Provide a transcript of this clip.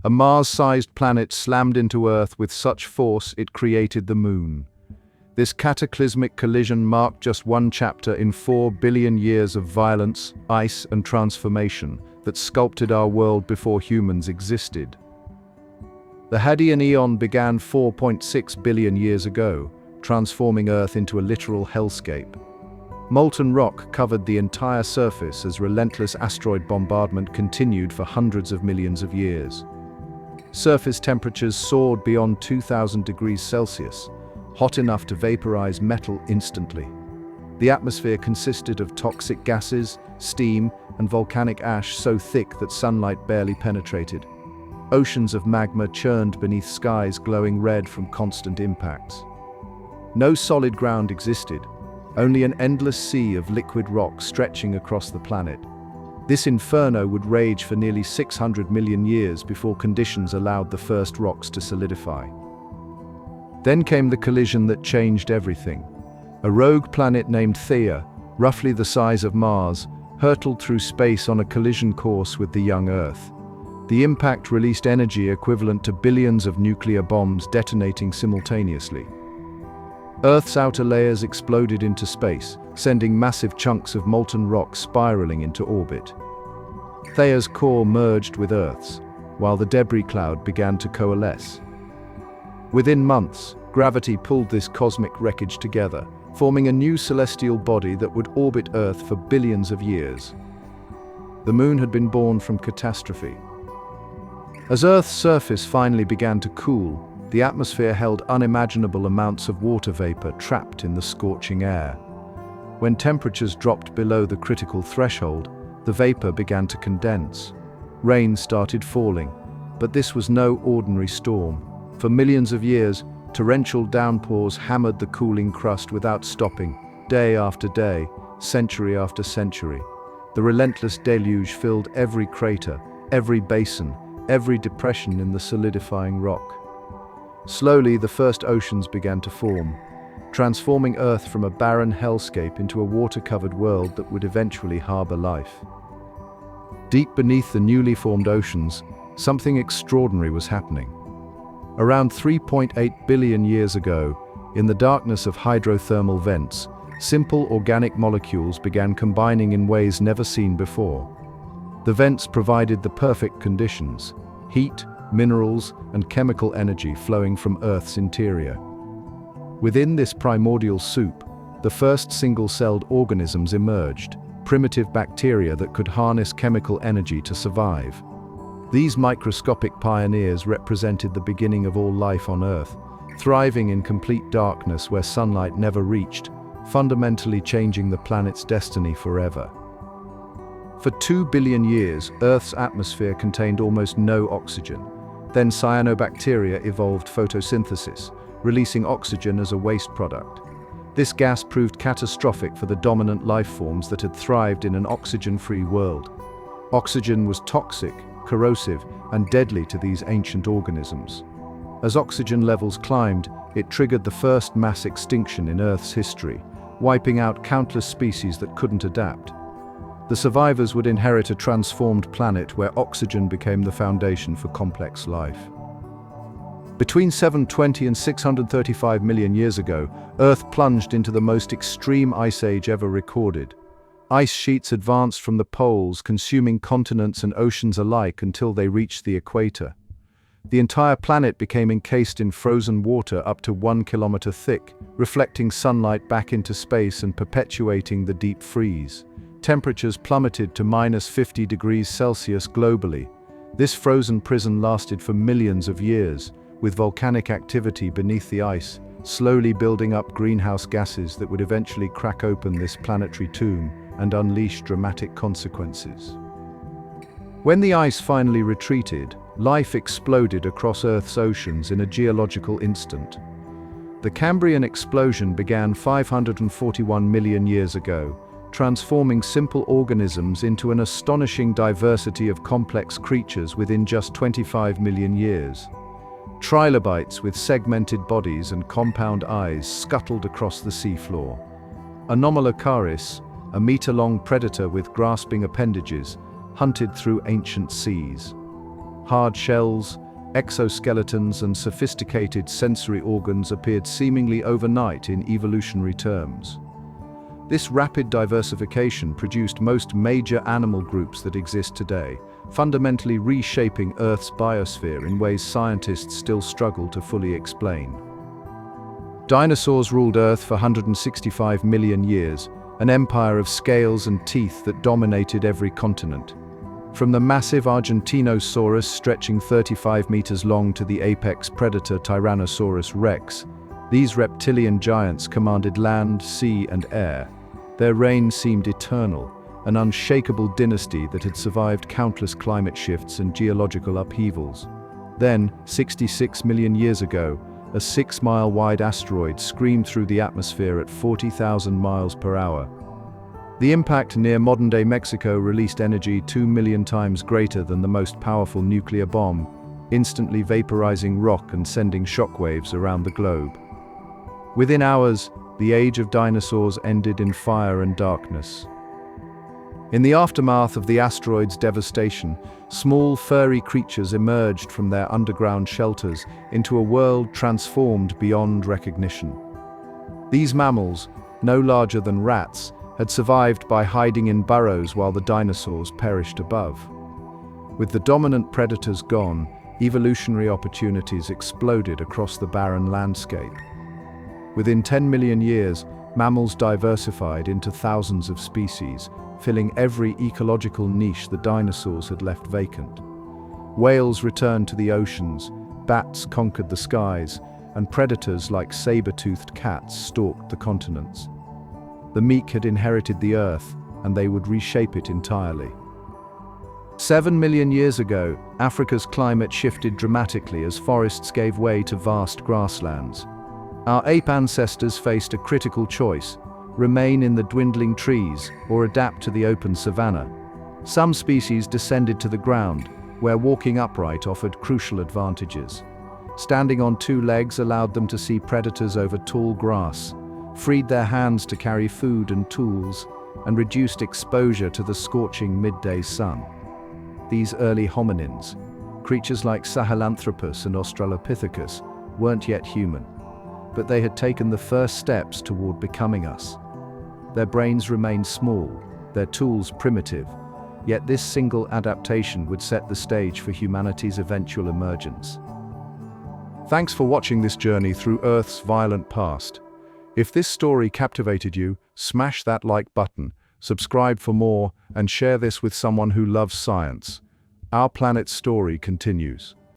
A Mars-sized planet slammed into Earth with such force it created the Moon. This cataclysmic collision marked just one chapter in 4 billion years of violence, ice, and transformation that sculpted our world before humans existed. The Hadean Eon began 4.6 billion years ago, transforming Earth into a literal hellscape. Molten rock covered the entire surface as relentless asteroid bombardment continued for hundreds of millions of years. Surface temperatures soared beyond 2,000 degrees Celsius, hot enough to vaporize metal instantly. The atmosphere consisted of toxic gases, steam, and volcanic ash so thick that sunlight barely penetrated. Oceans of magma churned beneath skies glowing red from constant impacts. No solid ground existed, only an endless sea of liquid rock stretching across the planet. This inferno would rage for nearly 600 million years before conditions allowed the first rocks to solidify. Then came the collision that changed everything. A rogue planet named Theia, roughly the size of Mars, hurtled through space on a collision course with the young Earth. The impact released energy equivalent to billions of nuclear bombs detonating simultaneously. Earth's outer layers exploded into space, sending massive chunks of molten rock spiraling into orbit. Theia's core merged with Earth's, while the debris cloud began to coalesce. Within months, gravity pulled this cosmic wreckage together, forming a new celestial body that would orbit Earth for billions of years. The Moon had been born from Catastrophic. As Earth's surface finally began to cool, the atmosphere held unimaginable amounts of water vapor trapped in the scorching air. When temperatures dropped below the critical threshold, the vapor began to condense. Rain started falling, but this was no ordinary storm. For millions of years, torrential downpours hammered the cooling crust without stopping, day after day, century after century. The relentless deluge filled every crater, every basin, every depression in the solidifying rock. Slowly, the first oceans began to form, transforming Earth from a barren hellscape into a water-covered world that would eventually harbor life. Deep beneath the newly formed oceans, something extraordinary was happening. Around 3.8 billion years ago, in the darkness of hydrothermal vents, simple organic molecules began combining in ways never seen before. The vents provided the perfect conditions: heat, minerals, and chemical energy flowing from Earth's interior. Within this primordial soup, the first single-celled organisms emerged, primitive bacteria that could harness chemical energy to survive. These microscopic pioneers represented the beginning of all life on Earth, thriving in complete darkness where sunlight never reached, fundamentally changing the planet's destiny forever. For 2 billion years, Earth's atmosphere contained almost no oxygen. Then cyanobacteria evolved photosynthesis, releasing oxygen as a waste product. This gas proved catastrophic for the dominant life forms that had thrived in an oxygen-free world. Oxygen was toxic, corrosive, and deadly to these ancient organisms. As oxygen levels climbed, it triggered the first mass extinction in Earth's history, wiping out countless species that couldn't adapt. The survivors would inherit a transformed planet where oxygen became the foundation for complex life. Between 720 and 635 million years ago, Earth plunged into the most extreme ice age ever recorded. Ice sheets advanced from the poles, consuming continents and oceans alike until they reached the equator. The entire planet became encased in frozen water up to 1 kilometer thick, reflecting sunlight back into space and perpetuating the deep freeze. Temperatures plummeted to -50 degrees Celsius globally. This frozen prison lasted for millions of years, with volcanic activity beneath the ice, slowly building up greenhouse gases that would eventually crack open this planetary tomb and unleash dramatic consequences. When the ice finally retreated, life exploded across Earth's oceans in a geological instant. The Cambrian Explosion began 541 million years ago, transforming simple organisms into an astonishing diversity of complex creatures within just 25 million years. Trilobites with segmented bodies and compound eyes scuttled across the seafloor. Anomalocaris, a meter-long predator with grasping appendages, hunted through ancient seas. hard shells, exoskeletons, and sophisticated sensory organs appeared seemingly overnight in evolutionary terms. This rapid diversification produced most major animal groups that exist today, fundamentally reshaping Earth's biosphere in ways scientists still struggle to fully explain. Dinosaurs ruled Earth for 165 million years, an empire of scales and teeth that dominated every continent. From the massive Argentinosaurus stretching 35 meters long to the apex predator Tyrannosaurus rex, these reptilian giants commanded land, sea, and air. Their reign seemed eternal, an unshakable dynasty that had survived countless climate shifts and geological upheavals. Then, 66 million years ago, a 6-mile-wide asteroid screamed through the atmosphere at 40,000 miles per hour. The impact near modern-day Mexico released energy 2 million times greater than the most powerful nuclear bomb, instantly vaporizing rock and sending shockwaves around the globe. Within hours, the age of dinosaurs ended in fire and darkness. In the aftermath of the asteroid's devastation, small furry creatures emerged from their underground shelters into a world transformed beyond recognition. These mammals, no larger than rats, had survived by hiding in burrows while the dinosaurs perished above. With the dominant predators gone, evolutionary opportunities exploded across the barren landscape. Within 10 million years, mammals diversified into thousands of species, filling every ecological niche the dinosaurs had left vacant. Whales returned to the oceans, bats conquered the skies, and predators like saber-toothed cats stalked the continents. The meek had inherited the earth, and they would reshape it entirely. 7 million years ago, Africa's climate shifted dramatically as forests gave way to vast grasslands. Our ape ancestors faced a critical choice: remain in the dwindling trees or adapt to the open savanna. Some species descended to the ground, where walking upright offered crucial advantages. Standing on 2 legs allowed them to see predators over tall grass, freed their hands to carry food and tools, and reduced exposure to the scorching midday sun. These early hominins, creatures like Sahelanthropus and Australopithecus, weren't yet human, but they had taken the first steps toward becoming us. Their brains remained small, their tools primitive, yet this single adaptation would set the stage for humanity's eventual emergence. Thanks for watching this journey through Earth's violent past. If this story captivated you, smash that like button, subscribe for more, and share this with someone who loves science. Our planet's story continues.